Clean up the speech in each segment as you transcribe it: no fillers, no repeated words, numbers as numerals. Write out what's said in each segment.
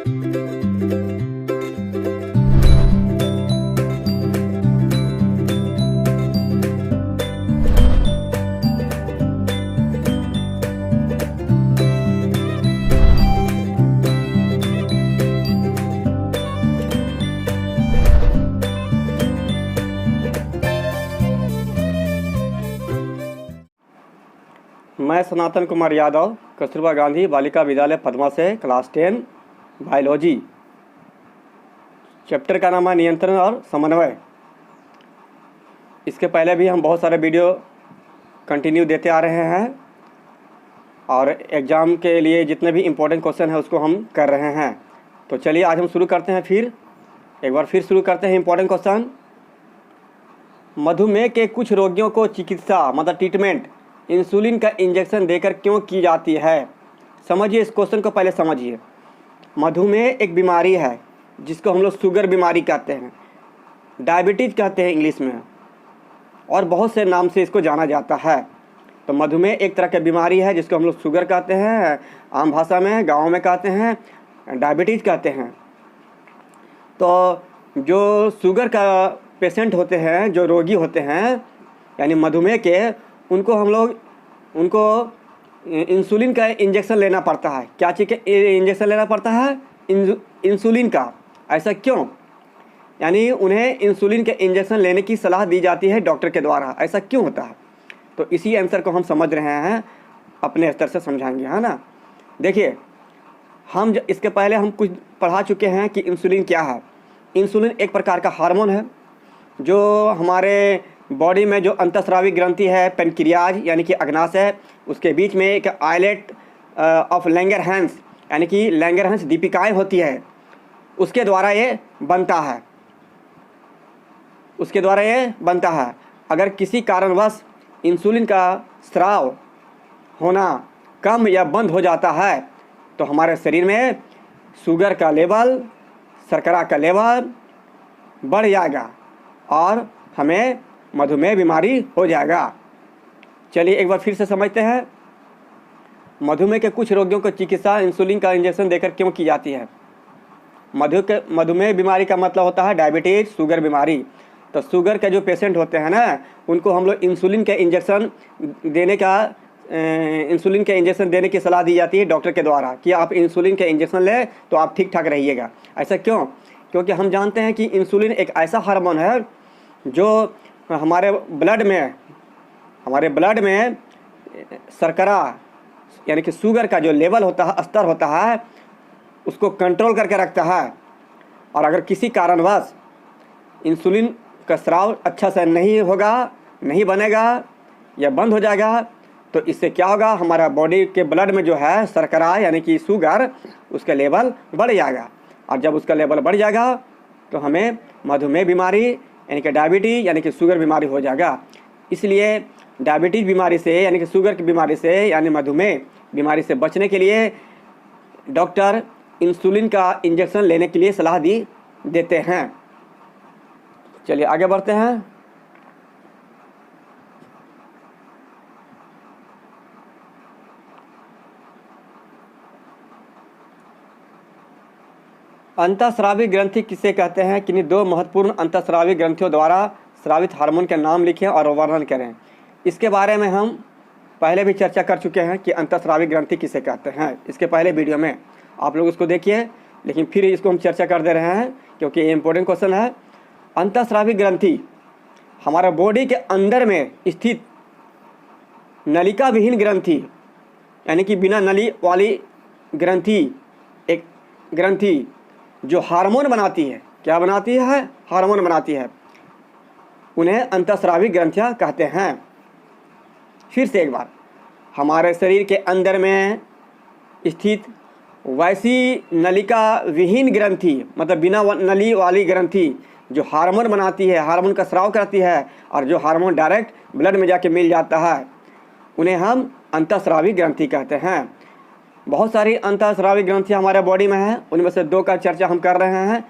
मैं सनातन कुमार यादव कस्तूरबा गांधी बालिका विद्यालय पद्मा से class 10 biology. Chapter का नाम है नियंत्रण और समन्वय। इसके पहले भी हम बहुत सारे वीडियो कंटिन्यू देते आ रहे हैं और एग्ज़ाम के लिए जितने भी इम्पोर्टेंट क्वेश्चन है उसको हम कर रहे हैं। तो चलिए आज हम शुरू करते हैं। एक बार फिर शुरू करते हैं इम्पोर्टेंट क्वेश्चन। मधुमेह के कुछ रोगियों को चिकित्सा मतलब ट्रीटमेंट इंसुलिन का इंजेक्शन देकर क्यों की जाती है? समझिए, इस क्वेश्चन को पहले समझिए। मधुमेह एक बीमारी है जिसको हम लोग शुगर बीमारी कहते हैं, डायबिटीज़ कहते हैं इंग्लिश में, और बहुत से नाम से इसको जाना जाता है। तो मधुमेह एक तरह की बीमारी है जिसको हम लोग शुगर कहते हैं, आम भाषा में गाँव में कहते हैं डायबिटीज़ कहते हैं। तो जो शुगर का पेशेंट होते हैं, जो रोगी होते हैं यानी मधुमेह के, उनको इंसुलिन का इंजेक्शन लेना पड़ता है। क्या चीज़ का इंजेक्शन लेना पड़ता है? इंसुलिन का। ऐसा क्यों? यानी उन्हें इंसुलिन के इंजेक्शन लेने की सलाह दी जाती है डॉक्टर के द्वारा। ऐसा क्यों होता है? तो इसी आंसर को हम समझ रहे हैं, अपने स्तर से समझाएंगे, है ना। देखिए, इसके पहले हम कुछ पढ़ा चुके हैं कि इंसुलिन क्या है। इंसुलिन एक प्रकार का हार्मोन है जो हमारे बॉडी में जो अंतःस्रावी ग्रंथि है, पेनक्रियाज यानी कि अग्नाशय, उसके बीच में एक आइलेट ऑफ लैंगरहैंस यानी कि लैंगरहैंस दीपिकाएँ होती है, उसके द्वारा ये बनता है। अगर किसी कारणवश इंसुलिन का स्राव होना कम या बंद हो जाता है तो हमारे शरीर में शुगर का लेवल, शर्करा का लेवल बढ़ जाएगा और हमें मधुमेह बीमारी हो जाएगा। चलिए एक बार फिर से समझते हैं। मधुमेह के कुछ रोगियों को चिकित्सा इंसुलिन का इंजेक्शन देकर क्यों की जाती है? मधुमेह बीमारी का मतलब होता है डायबिटीज़, शुगर बीमारी। तो शुगर के जो पेशेंट होते हैं ना, उनको हम लोग इंसुलिन के इंजेक्शन देने की सलाह दी जाती है डॉक्टर के द्वारा कि आप इंसुलिन के इंजेक्शन लें तो आप ठीक ठाक रहिएगा। ऐसा क्यों? क्योंकि हम जानते हैं कि इंसुलिन एक ऐसा हार्मोन है जो हमारे ब्लड में शर्करा यानी कि शुगर का जो लेवल होता है, स्तर होता है, उसको कंट्रोल करके रखता है। और अगर किसी कारणवश इंसुलिन का स्राव अच्छा से नहीं बनेगा या बंद हो जाएगा तो इससे क्या होगा? हमारा बॉडी के ब्लड में जो है शर्करा यानी कि शुगर, उसका लेवल बढ़ जाएगा। और जब उसका लेवल बढ़ जाएगा तो हमें मधुमेह बीमारी यानी कि डायबिटीज़ यानी कि शुगर बीमारी हो जाएगा। इसलिए डायबिटीज़ बीमारी से यानी कि शुगर की बीमारी से यानी मधुमेह बीमारी से बचने के लिए डॉक्टर इंसुलिन का इंजेक्शन लेने के लिए सलाह देते हैं। चलिए आगे बढ़ते हैं। अंतःस्रावी ग्रंथि किसे कहते हैं? किन्हीं दो महत्वपूर्ण अंतःस्रावी ग्रंथियों द्वारा स्रावित हार्मोन के नाम लिखें और वर्णन करें। इसके बारे में हम पहले भी चर्चा कर चुके हैं कि अंतःस्रावी ग्रंथि किसे कहते हैं। इसके पहले वीडियो में आप लोग उसको देखिए, लेकिन फिर इसको हम चर्चा कर दे रहे हैं क्योंकि ये इंपॉर्टेंट क्वेश्चन है। अंतःस्रावी ग्रंथि हमारे बॉडी के अंदर में स्थित नलिका विहीन ग्रंथि यानी कि बिना नली वाली ग्रंथि, एक ग्रंथि जो हार्मोन बनाती है। क्या बनाती है? हार्मोन बनाती है। उन्हें अंतःस्रावी ग्रंथियाँ कहते हैं। फिर से एक बार, हमारे शरीर के अंदर में स्थित वैसी नलिका विहीन ग्रंथि मतलब बिना नली वाली ग्रंथि जो हार्मोन बनाती है, हार्मोन का स्राव करती है और जो हार्मोन डायरेक्ट ब्लड में जाके मिल जाता है, उन्हें हम अंतःस्रावी ग्रंथि कहते हैं। बहुत सारी अंतःस्रावी ग्रंथियाँ हमारे बॉडी में हैं, उनमें से दो का चर्चा हम कर रहे हैं।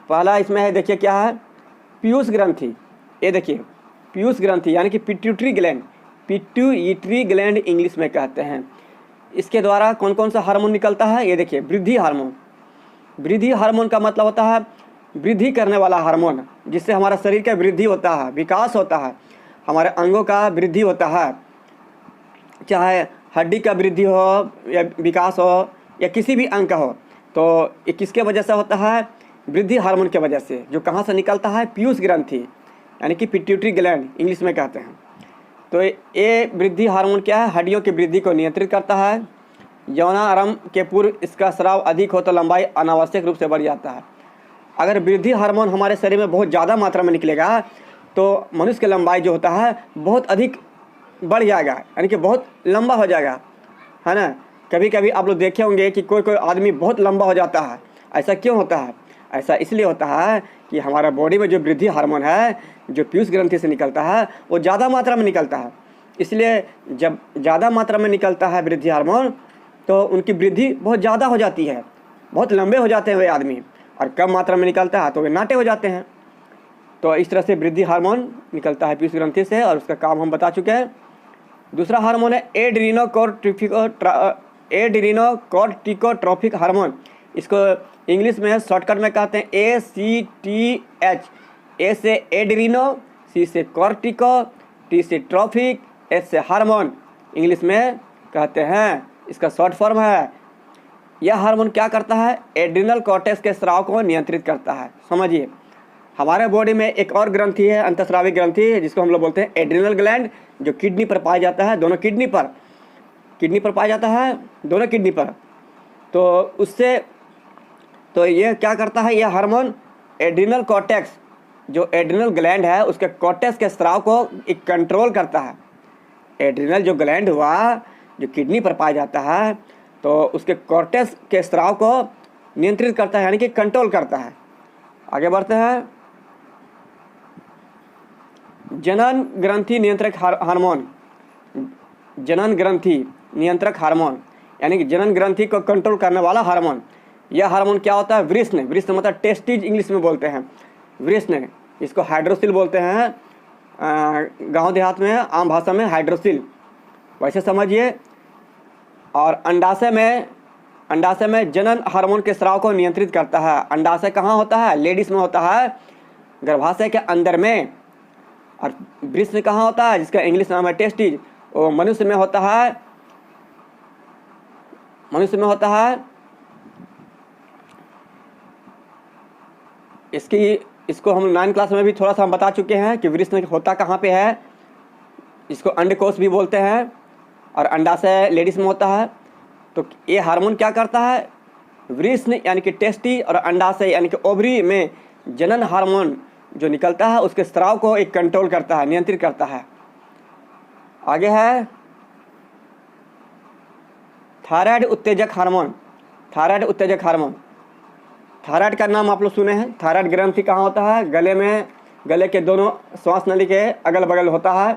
पहला इसमें है, देखिए क्या है, पीयूष ग्रंथि। ये देखिए पीयूष ग्रंथि यानी कि पिट्यूटरी ग्लैंड इंग्लिश में कहते हैं। इसके द्वारा कौन कौन सा हार्मोन निकलता है? ये देखिए वृद्धि हार्मोन, वृद्धि हार्मोन का मतलब होता है वृद्धि करने वाला हार्मोन, जिससे हमारा शरीर का वृद्धि होता है, विकास होता है, हमारे अंगों का वृद्धि होता है, चाहे हड्डी का वृद्धि हो या विकास हो या किसी भी अंग का हो। तो ये किसके वजह से होता है? वृद्धि हार्मोन के वजह से, जो कहाँ से निकलता है? पीयूष ग्रंथि, यानी कि पिट्यूटरी ग्लैंड इंग्लिश में कहते हैं। तो ये वृद्धि हार्मोन क्या है? हड्डियों की वृद्धि को नियंत्रित करता है। यौनारंभ के पूर्व इसका स्राव अधिक हो तो लंबाई अनावश्यक रूप से बढ़ जाता है। अगर वृद्धि हार्मोन हमारे शरीर में बहुत ज़्यादा मात्रा में निकलेगा तो मनुष्य की लंबाई जो होता है बहुत अधिक बढ़ जाएगा, यानी कि बहुत लंबा हो जाएगा, है ना। कभी कभी आप लोग देखे होंगे कि कोई कोई आदमी बहुत लंबा हो जाता है। ऐसा क्यों होता है? ऐसा इसलिए होता है कि हमारा बॉडी में जो वृद्धि हार्मोन है, जो पीयूष ग्रंथि से निकलता है, वो ज़्यादा मात्रा में निकलता है। इसलिए जब ज़्यादा मात्रा में निकलता है वृद्धि हार्मोन तो उनकी वृद्धि बहुत ज़्यादा हो जाती है, बहुत लंबे हो जाते हैं वे आदमी। और कम मात्रा में निकलता है तो वे नाटे हो जाते हैं। तो इस तरह से वृद्धि हार्मोन निकलता है पीयूष ग्रंथि से, और उसका काम हम बता चुके हैं। दूसरा हार्मोन है एड्रीनोकोर्टिकोट्रोफिक हार्मोन। इसको इंग्लिश में शॉर्टकट में कहते हैं ACTH। ए से एड्रीनो, C से कॉर्टिको, T से ट्रॉफिक, H से हार्मोन इंग्लिश में कहते हैं। इसका शॉर्ट फॉर्म है। यह हार्मोन क्या करता है? एड्रिनल कॉर्टेक्स के स्राव को नियंत्रित करता है। समझिए, हमारे बॉडी में एक और ग्रंथि है, अंतःस्रावी ग्रंथि, जिसको हम लोग बोलते हैं एड्रिनल ग्लैंड, जो किडनी पर पाया जाता है, दोनों किडनी पर पाया जाता है, दोनों किडनी पर। तो उससे तो ये क्या करता है? यह हार्मोन एड्रिनल कॉर्टेक्स, जो एड्रिनल ग्लैंड है, उसके कॉर्टेक्स के स्राव को एक कंट्रोल करता है। एड्रिनल जो ग्लैंड हुआ, जो किडनी पर पाया जाता है, तो उसके कॉर्टेक्स के स्राव को नियंत्रित करता है, यानी कि कंट्रोल करता है। आगे बढ़ते हैं। जनन ग्रंथि नियंत्रक हार्मोन। जनन ग्रंथि नियंत्रक हार्मोन, यानी कि जनन ग्रंथि को कंट्रोल करने वाला हार्मोन। यह हार्मोन क्या होता है? वृषण। वृषण मतलब टेस्टिज इंग्लिश में बोलते हैं। वृषण, इसको हाइड्रोसिल बोलते हैं, गांव देहात में आम भाषा में हाइड्रोसिल, वैसे समझिए। और अंडाशय में जनन हार्मोन के स्राव को नियंत्रित करता है। अंडाशय कहाँ होता है? लेडीज में होता है, गर्भाशय के अंदर में। और वृषण कहाँ होता है, जिसका इंग्लिश नाम है टेस्टिज, वो मनुष्य में होता है। इसको हम 9 क्लास में भी थोड़ा सा हम बता चुके हैं कि वृषण होता कहाँ पे है। इसको अंडकोश भी बोलते हैं, और अंडाशय लेडीज में होता है। तो ये हार्मोन क्या करता है? वृषण यानी कि टेस्टी और अंडाशय यानी कि ओवरी में जनन हार्मोन जो निकलता है, उसके स्राव को एक कंट्रोल करता है, नियंत्रित करता है। आगे है थायराइड उत्तेजक हार्मोन। थायराइड का नाम आप लोग सुने हैं। थायराइड ग्रंथि कहाँ होता है? गले में, गले के दोनों श्वास नली के अगल बगल होता है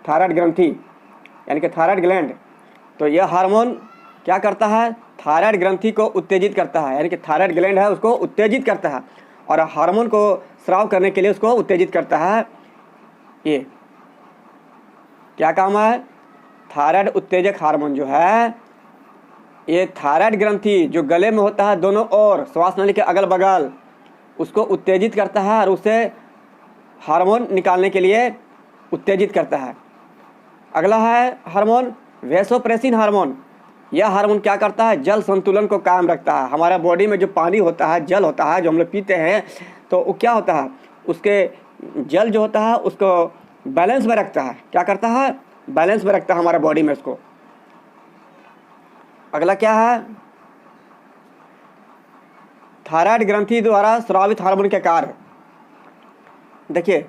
थायराइड ग्रंथि, यानी कि थायराइड ग्लैंड। तो यह हार्मोन क्या करता है? थायराइड ग्रंथि को उत्तेजित करता है, यानी कि थायराइड ग्लैंड है उसको उत्तेजित करता है, और हार्मोन को स्राव करने के लिए उसको उत्तेजित करता है। ये क्या काम है? थायराइड उत्तेजक हार्मोन जो है, ये थायराइड ग्रंथि जो गले में होता है दोनों ओर श्वास नली के अगल बगल, उसको उत्तेजित करता है और उसे हार्मोन निकालने के लिए उत्तेजित करता है। अगला है हार्मोन वैसोप्रेसिन हार्मोन। यह हार्मोन क्या करता है? जल संतुलन को कायम रखता है। हमारा बॉडी में जो पानी होता है, जल होता है, जो हम लोग पीते हैं, तो वो क्या होता है? उसके जल जो होता है उसको बैलेंस में रखता है। क्या करता है? बैलेंस में रखता है हमारा बॉडी में उसको। अगला क्या है? थायराइड ग्रंथि द्वारा स्रावित हार्मोन के कार्य। देखिए,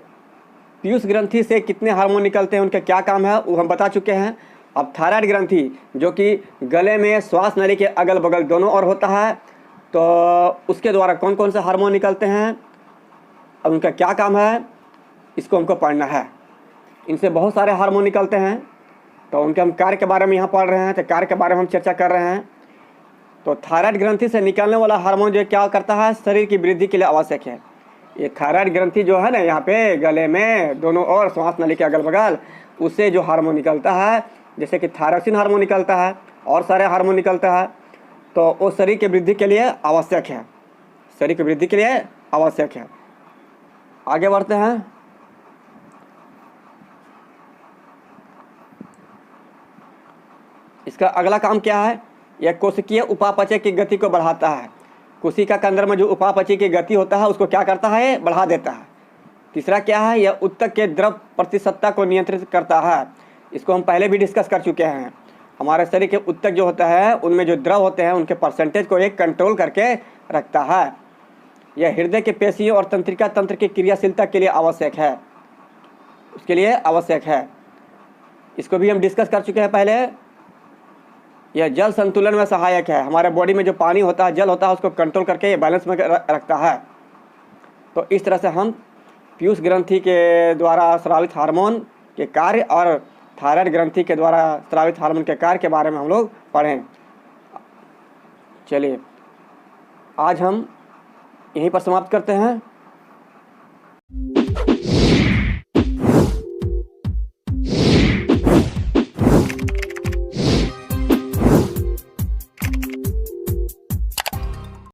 पीयूष ग्रंथि से कितने हार्मोन निकलते हैं, उनका क्या काम है, वो हम बता चुके हैं। अब थायराइड ग्रंथि जो कि गले में श्वास नली के अगल बगल दोनों ओर होता है, तो उसके द्वारा कौन कौन से हार्मोन निकलते हैं और उनका क्या काम है, इसको हमको पढ़ना है। इनसे बहुत सारे हार्मोन निकलते हैं, तो उनके हम कार्य के बारे में यहाँ पढ़ रहे हैं, तो कार्य के बारे में हम चर्चा कर रहे हैं। तो थायराइड ग्रंथि से निकलने वाला हार्मोन जो क्या करता है? शरीर की वृद्धि के लिए आवश्यक है। ये थायराइड ग्रंथि जो है ना, यहाँ पे गले में दोनों ओर श्वास नली के अगल बगल, उससे जो हार्मोन निकलता है, जैसे कि थायरोक्सिन हार्मोन निकलता है और सारे हार्मोन निकलता है, तो वो शरीर की वृद्धि के लिए आवश्यक है। शरीर की वृद्धि के लिए आवश्यक है। आगे बढ़ते हैं। इसका अगला काम क्या है? यह कोशिकीय उपापचय की गति को बढ़ाता है। कोशिका के अंदर में जो उपापचय की गति होता है उसको क्या करता है? बढ़ा देता है। तीसरा क्या है? यह ऊतक के द्रव प्रतिशतता को नियंत्रित करता है। इसको हम पहले भी डिस्कस कर चुके हैं। हमारे शरीर के ऊतक जो होता है उनमें जो द्रव होते हैं उनके परसेंटेज को एक कंट्रोल करके रखता है। यह हृदय के पेशियों और तंत्रिका तंत्र की क्रियाशीलता के लिए आवश्यक है, उसके लिए आवश्यक है। इसको भी हम डिस्कस कर चुके हैं पहले। यह जल संतुलन में सहायक है। हमारे बॉडी में जो पानी होता है, जल होता है, उसको कंट्रोल करके ये बैलेंस में रखता है। तो इस तरह से हम पीयूष ग्रंथि के द्वारा स्रावित हार्मोन के कार्य और थायराइड ग्रंथि के द्वारा स्रावित हार्मोन के कार्य के बारे में हम लोग पढ़ें। चलिए आज हम यहीं पर समाप्त करते हैं।